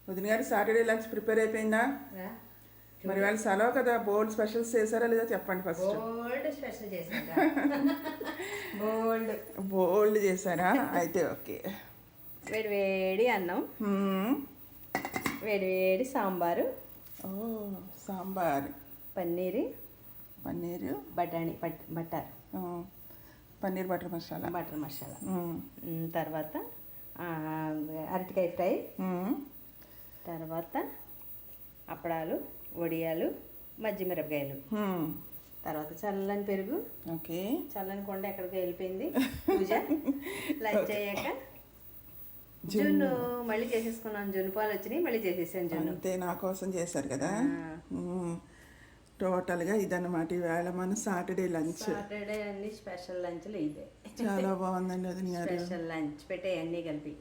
వదిన గారు Saturday lunch prepare అయిపోయిందా? మరి వాళ్ళు సెలవు కదా, బోల్డ్ స్పెషల్స్ చేశారా లేదా చెప్పండి ఫస్ట్. బోల్డ్ స్పెషల్ చేశారా? బోల్డ్ చేశారా? అయితే ఓకే. వేడి వేడి అన్నం, వేడి వేడి సాంబారు, సాంబార్, పన్నీరు బటానీ బటర్ పన్నీర్ బటర్ మసాలా తర్వాత అరటికాయ ఫ్రై, తర్వాత అప్పడాలు, వడియాలు, మజ్జి మిరపకాయలు, తర్వాత చల్లని పెరుగు. ఓకే, చల్లని కొండ ఎక్కడికి వెళ్ళిపోయింది పూజ. లంచ్ అయ్యాక జున్ను మళ్ళీ చేసేసుకున్నాను. జున్ను పాలు వచ్చినాయి, మళ్ళీ చేసేసాను జున్ను. అంతే, నా కోసం చేశారు కదా. టోటల్గా ఇదన్నమాట ఈవేళ మన సాటర్డే లంచ్. సాటర్డే అన్ని స్పెషల్ లంచ్లు ఇదే. చాలా బాగుందండి వదిన గారు. స్పెషల్ లంచ్ పెట్టే అన్నీ కలిపి.